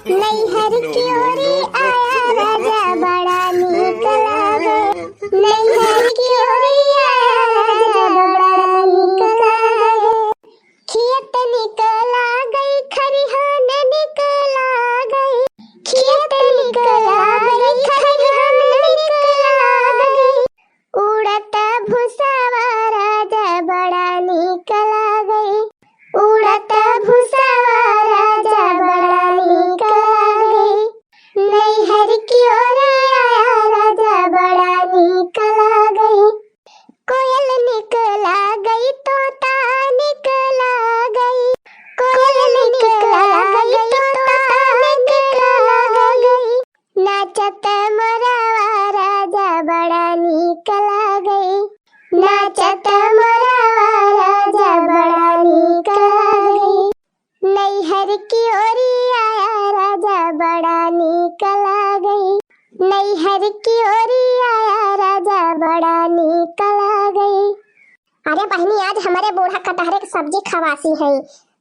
नैहर की ओरी आया राजा बड़ा नीक लागे। नैहर की ओरी आया राजा बड़ा नीक लागे। खेत निकला गई खरिहान निकला गई। खेत निकला गई खरिहान निकला गई। उड़त भुसावा राजा बड़ा नीक लागे। उड़त भुसावा राजा बड़ा नीक लागे। नैहर की ओर आया राजा बड़ा नीक लागे। कोयल निकला गई तोता निकला गई। कोयल निकला गई तोता निकला गई। नाचत मोरावा राजा बड़ा नीक लागे। नाचत मोरावा राजा बड़ा नीक लागे। नैहर की ओरी आया राजा बड़ा नीक लागे। नैहर की ओरी आया राजा बड़ा नीक लागे। अरे बहनी आज हमारे बूढ़ा कटहरे की सब्जी खवासी है।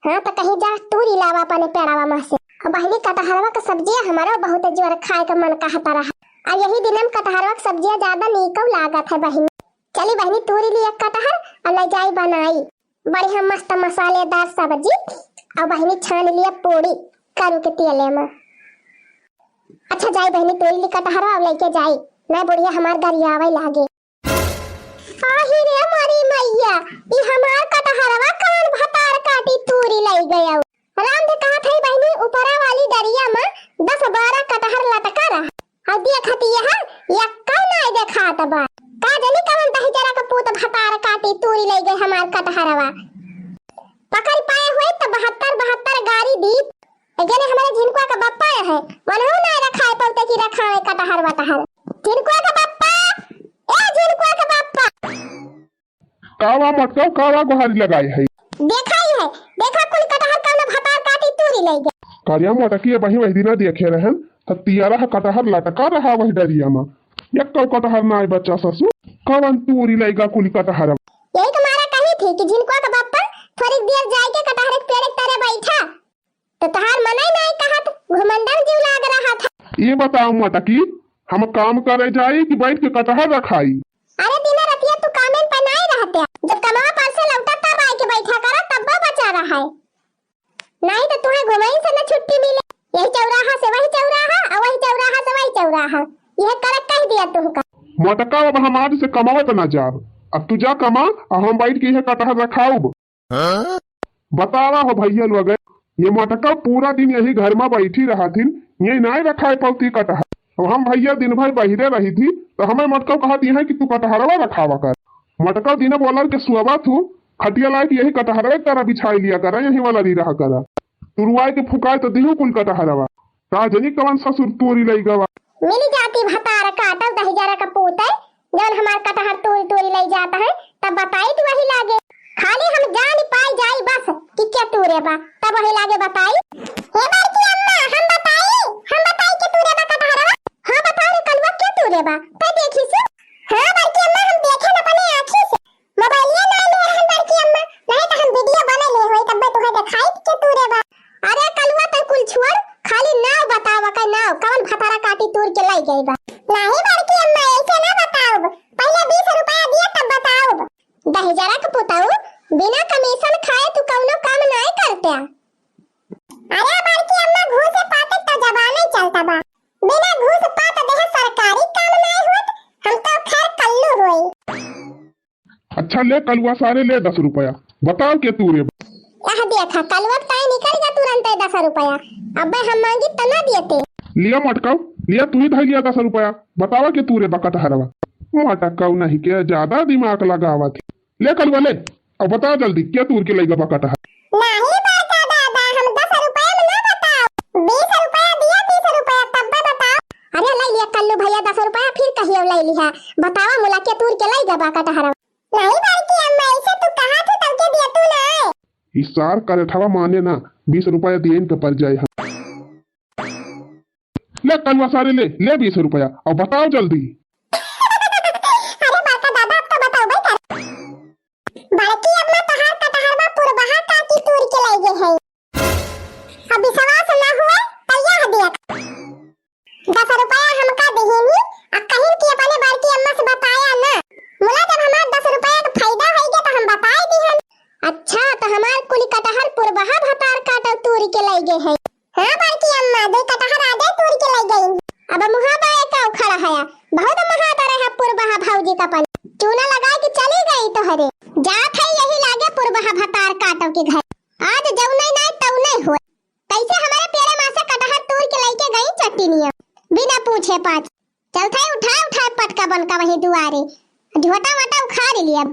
हाँ तो कहीं जा तूरी लावा अपने पेड़ावा में से। बहनी कटहरवा का सब्जियां हमारा बहुत जोर खाए का मन कहता रहा। और यही दिन में कटहरवा की सब्जियां ज्यादा नीक लागत है बहनी। चली बहनी तूरी लिया कटहर और ले जाई बनाई बढ़िया मस्त मसालेदार सब्जी। और बहनी छान लिया पूरी करू के तेले में। अच्छा जाई बहनी तूरी ली कटहर और लेके जाई नहीं बुढ़िया हमार गरियावे लागे। आही रे हमारी मैया ई हमार कटहरवा कान भतार काटी तूरी ले गया। राम ने कहा था बहनी ऊपरा वाली दरिया में 10-12 कटहर लटका रहा। और देखती है यक्का नहीं देखात बा। का जानी कवन दही जरा का पूत भतार काटी तूरी ले गए हमार कटहरवा। पकड़ पाए हुए तो 72 गाड़ी दी। जने हमारे झिनकुआ का बप्पा है मनहु ना रखा है पौते की रखा है कटहर वटहर। झिनकुआ का बप्पा ए झिनकुआ का बप्पा कावा मटका कावा गोहारी लगाई है। देखा ही है देखा कुल कटहर का भतार काटी तूरी ले गए। कारिया मटकी वही वही दिन देखे रहन त तियारा कटहर लटका रहा वही डरिया में। एक कटहर ना बच्चा ससुर कवन तूरी लेगा कुल कटहर। यही तुम्हारा कही थी कि झिनकुआ का बप्पा थोड़ी देर जाए के कटहर के पेड़ तरह बैठा तो तहार मनाई नहीं कहत घुमंडल जीव लाग रहा था। ये बताओ मटकी हम काम करे जाई कि बैठ के कटहर रखाई। अरे दिन रतिया तू कामें पर नहीं रहते। जब कमावा पर से लौटा तब आके बैठा करा तब बचा रहा है। नहीं तो तुम्हें घुमाई से न छुट्टी मिले। यही चौराहा से वही चौराहा और वही चौराहा से वही चौराहा यह करक कह दिया तुमका। मटका अब हम आज से कमावत ना जाब। अब तू जा कमा और हम बैठ के यह कटहर रखाऊब। बतावा हो भैया लोग ये मटका पूरा दिन यही घर में बैठी रहा थी ये नहीं रखा पौती कटहर। अब हम भैया दिन भर बहिरे रही थी तो हमें मटका कहती है कि तू कटहरवा रखावा कर। मटका दिन बोला के सुबह तू खटिया लाए यही कटहरवा तरह बिछाई लिया कर यही वाला दी रहा कर। तुरुआई के फुकाए तो दिहू कुल कटहरवा राजनी कवन ससुर तोरी लई गवा। मिल जाती भतार काटल दही जरा का पूत है जब हमार कटहर तोरी तोरी ले जाता है तब बताई तू वही लागे। खाली हम जान पाई जाई बस कि क्या तूरे बा तब वही लागे बताई। हे बड़की अम्मा हम बताई कि तूरे बा कटहरवा। हां बताओ रे कलवा क्या तूरे बा तो देखी से। हां बड़की अम्मा हम देखे न अपने आंखी से मोबाइलिया ना ले रहन बड़की अम्मा नहीं तो हम वीडियो बना ले होई तब तुम्हें दिखाई कि तूरे बा। अरे कलवा तो कुल छोड़ खाली नाव बतावा का नाव कौन भतारा काटी तूर के लाई गई बा। नहीं बड़की अम्मा ऐसे ना बताओ पहले 20 रुपया दिया तब बताओ। दही जरा का पुताऊ बिना कमीशन खाए तू कौनो काम नहीं करते। अरे बड़की अम्मा घूस पाते तो जबान नहीं चलता बा। बिना घूस पाते देह सरकारी काम नहीं होत हम तो खैर कल्लू होई। अच्छा ले कलवा सारे ले 10 रुपया बताओ के तूरे यह देखा कलवा ताई निकल गया तुरंत 10 रुपया। अबे हम मांगी तो ना देते। लिया मटका लिया तू ही धर लिया 10 रुपया बतावा के तूरे बकटहरवा। मटका नहीं के ज्यादा दिमाग लगावा थी। ले कलवा ले अब बताओ जल्दी क्या तूर के लेगा बकटहर। नहीं बड़का दादा हम 10 रुपया में ना बताओ 20 रुपया दिया 30 रुपया तब बताओ। अरे ले लिया कल्लू भैया 10 रुपया फिर कहियो ले लिया बतावा मुला के तूर के लेगा बकटहर। नहीं बड़की अम्मा ऐसे तू कहा थी तब के दिया तू ना। इस सार करठवा माने ना 20 रुपया दिए पे पड़ जाए हम। ले कलवा सारे ले ले 20 रुपया और बताओ जल्दी। अरे बड़का दादा अब तो बताओ भाई बड़की अम्मा तहार कटहरवा पुरबहा काटी तूर के ले गए है। अब विश्वास ना हुआ तो यह हाँ बड़की अम्मा दे कटहर आ जाए तोड़ के ले गई। अब मुहा बाए का खड़ा है बहुत महा तरह है पुरबहा भौजी का पन चूना लगा के चली गई तो हरे जात है यही लागे पुरबहा भतार काटो के घर आज जब नहीं तब नहीं हुए कैसे हमारे प्यारे मां से कटहर तोड़ के लेके गई चट्टीनिया बिना पूछे पाछ चलता उठा पटका बनका वही दुआरे झोटा वटा उखाड़ लिया।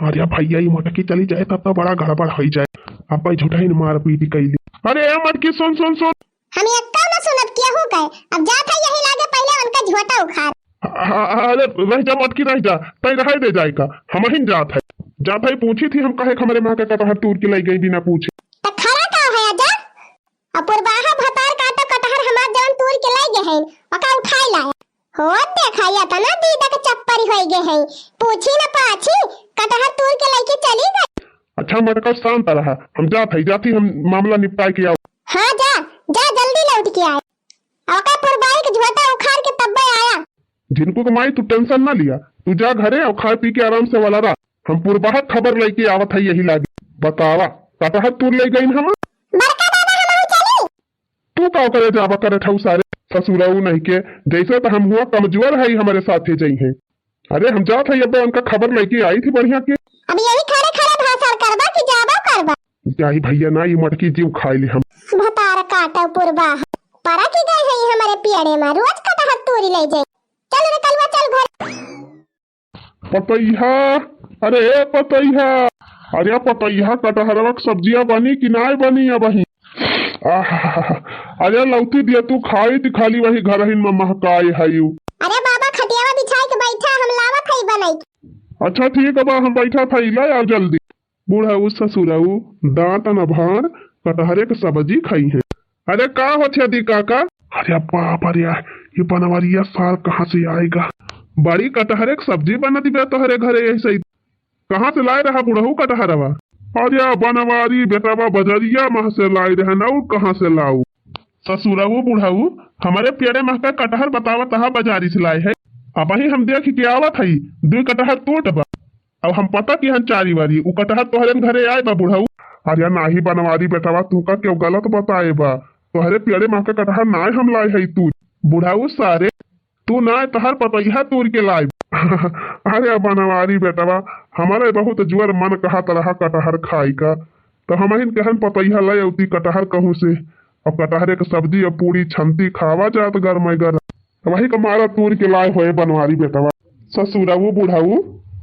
अरे भैया ये मटकी चली जाए तब तो बड़ा गड़बड़ हो जाए। अब भाई झूठा ही मार पीटी कैली। अरे मटकी सुन सुन सुन हम एक ना सुनत क्या हो गए अब जात है यही लागे पहले उनका झोटा उखाड़। अरे रह जा मटकी रह जा तय रह दे जाएगा हम ही जात है पूछी थी हम कहे हमारे माँ का कटहर तोड़ के लाई गई बिना पूछे। त खरा का है आजा अपुरबाहा भतार काटो कटहर हमार जवन तोड़ के लाई गए हैं ओका उठाई लाया हो देखाया था ना दीदा के चप्परी होई गए हैं पूछी न पाछी कटहर तोड़ के लेके चली गई। अच्छा मटका शांत रहा हम जाती हम मामला निपटा के आओ। हाँ जा जल्दी लौट के आए ओका पुरबाई के झोटा उखाड़ के तब्बे आया। जिनको कमाई तू टेंशन ना लिया तू जा घरे और खा पी के आराम से वाला रहा हम पुरबाहा खबर लेके आवत है यही लागे बतावा कटहर तोड़ ले गई हम बड़का दादा हम चली तू का करे जावा करे ठौ सारे ससुराऊ नहीं के जैसे तो हम हुआ कमजोर है हमारे साथ ही जाई है। अरे हम जात है अब उनका खबर लेके आई थी बढ़िया के अब यही खड़े भाषण करबा कि जाबा करबा जाई भैया ना ये मटकी जीव खाई ली हम भतार काटो पुरबाहा परा की गई है हमारे पियड़े में रोज कटहर तोड़ी ले जाए चल रे कलवा चल घर। पतैया अरे पतैया अरे पतैया कटहरवा की सब्जियां बनी कि ना बनी अब वही अरे लौती दिया तू खाई थी खाली वही घर ही में महकाए है यू। अरे बाबा खटियावा बिछाई के बैठा हम लावत है बनाई। अच्छा ठीक है बा हम बैठा था इला यार जल्दी बूढ़ा उस ससुराऊ दांत न भार कटहरे की सब्जी खाई है। अरे का होते दी काका अरे बाप अरे ये बनवरिया साल कहाँ से आएगा बड़ी कटहरे की सब्जी बना दी तोहरे घरे ऐसे ही कहाँ से लाए रहा बुढ़ऊ कटहरवा अरे बनवारी बेटावा बजरिया मह से लाई रहे ना कहाँ से लाऊ ससुराऊ बुढ़ाऊ हमारे प्यारे मह का कटहर बतावा तहा बाजारी से लाए है अब ही हम देख के आवत है दो कटहर तोड़ बा अब हम पता की हम चारी बारी उ कटहर तोहरे घरे आए बा बुढ़ाऊ अरे नाही बनवारी बेटावा तू का क्यों गलत बताए बा तोहरे प्यारे मह का कटहर ना हम लाए है तू बुढ़ाऊ सारे तू ना तहर पतैया तोड़ के लाए अरे बनवारी बेटवा हमारे बहुत जुअर मन कहा तरह कटहर खाई का तो हम ही कहन पतैया ले उती कटहर कहूँ से और कटहरे के सब्जी और पूरी छंती खावा जात गरम वही कमारा तोड़ के लाए हुए बनवारी बेटवा ससुराऊ बुढ़ाऊ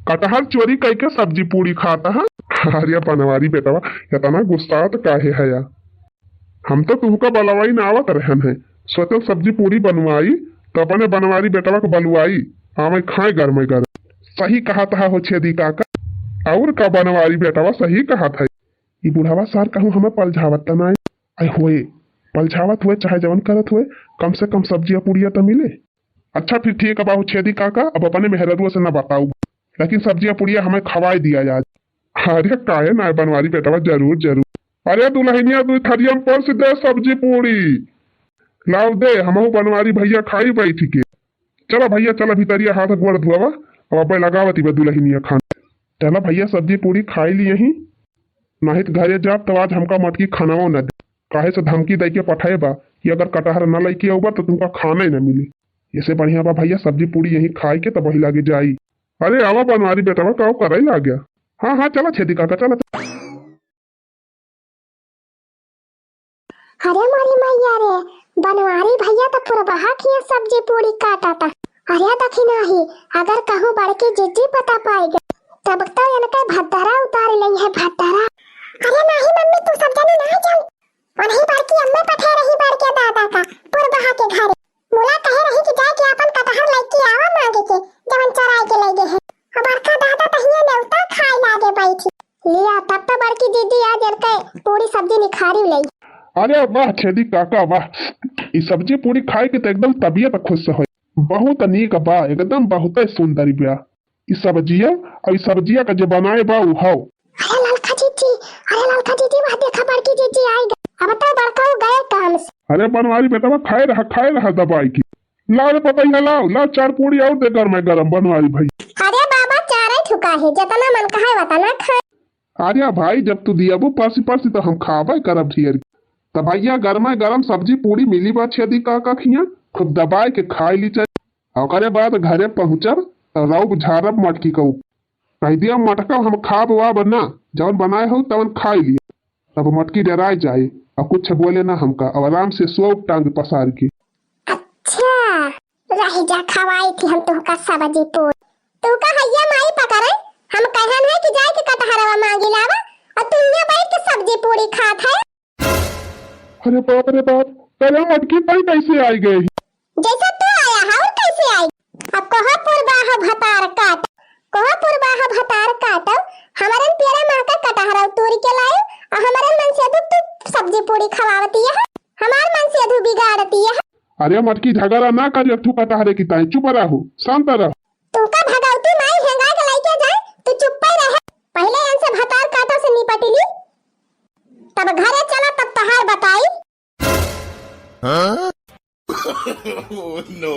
कटहर चोरी करके सब्जी पूरी खाता है। अरे बनवारी बेटवा इतना गुस्सा तो काहे है यार हम तो तुमका बलवाई ना आवत रहन है सोचो सब्जी पूरी बनवाई तो अपने बनवारी बेटवा को बलवाई हमें खाए घर सही कहा था हो छेदी काका और का बनवारी बेटवा सही कहा था ये बुढ़ावा सार कहूँ हमें पलझावत ना आई हुए पलझावत हुए चाहे जवन करत हुए कम से कम सब्जियां पूड़िया तो मिले। अच्छा फिर ठीक है बाबू छेदी काका अब अपने मेहरदुआ से न बताऊ लेकिन सब्जियां पूड़िया हमें खवाई दिया आज। अरे काहे ना बनवारी बेटवा जरूर जरूर अरे दुल्हनिया तू थरियम पर से दे सब्जी पूड़ी लाओ दे हम बनवारी भैया खाई बैठी के चलो भैया चलो भीतरिया हाथ गोड़ धुआवा अब लगावती बा दुल्हनिया खान चला भैया सब्जी पूरी खाई ली यही नहीं तो घरे जाब तो आज हमका मटकी खानाओ न दे काहे से धमकी दे के पठाए बा कि अगर कटहर न लेके आऊबा तो तुमका खाना ही न मिली इससे बढ़िया बा भैया सब्जी पूरी यही खाए के तब वही लागे जाई। अरे आवा बनवारी बेटवा का कर ही लाग गया। हाँ चला छेदी काका चला। अरे मोरी मैया रे बनवारी भैया तो पुरबहा की सब्जी पूरी काटा था। अरे दखी नहीं अगर कहूँ बड़की जिज्जी पता पाएगा तब तो इनका भद्दारा उतार ली है भद्दारा। अरे नहीं मम्मी तू सब जाने नहीं जाऊं उन्हीं बार की अम्मे पठा रही बार के दादा का पुरबहा के घरे मुला कहे रही कि जाके अपन कटहर लेके आवा मांगे के जवन चराई के ले गए हैं अब बड़का दादा तहिया नेवता खाई लागे बैठी लिया तब तो बड़की दीदी आज इनके पूरी सब्जी निखारी ले। अरे वाह छेदी काका वाह ये सब्जी पूरी खाए के तो एकदम तबीयत खुश हो बहुत नीक बा एकदम बहुत सुंदर बा इस सब्जिया का जो बनाए बा हो। अरे ललका जीजी वह देखा बड़की जीजी आई गई अब तो बड़का हो गए काम से। अरे बनवारी बेटा खाए रहा दवाई की लाओ पता ही लाओ ला 4 पूरी और दे गरम बनवारी भाई। अरे बाबा 4 ही ठुका है जितना मन कहा वतना खाए। अरे भाई जब तू दिया वो पासी तो हम खावा करब ढेर तो भैया गर्मा गर्म सब्जी पूरी मिली बा छेदी का खिया खूब दबाए के खाई ली चाहिए। ओकरे बाद घरे पहुंचब तो रौब झारब मटकी का कह दिया मटका हम खाब वाब ना जवन बनाए हो तवन खाई लिए। तब मटकी डराए जाए और कुछ बोले ना हमका और आराम से सो टांग पसार की। अच्छा रही जा खवाई थी हम तुमका सब्जी पूरी तू का हैया माई पकड़े हम कहन है कि जाए के कटहरवा मांगी लावा और तू यहाँ बैठ के सब्जी पूरी खात है। अरे बाप तेरे मटकी पर कैसे आई गई? जैसा तू आया है और कैसे आई? अब कहा पुरबाह भतार काट कहा पुरबाह भतार काट हमारे पेड़ा मां का कटहरा तोड़ के लाए और हमारे मन से तू सब्जी पूरी खवावती है हमार मन से तू बिगाड़ती है। अरे मटकी झगड़ा ना कर तू कटहरे की ताई चुप रहो शांत रह। तू का भगावती माई हेंगा के लेके जाए तू चुप ही रह पहले इनसे भतार काटो से निपट ली तब घरे चला तब तहार बताई। no.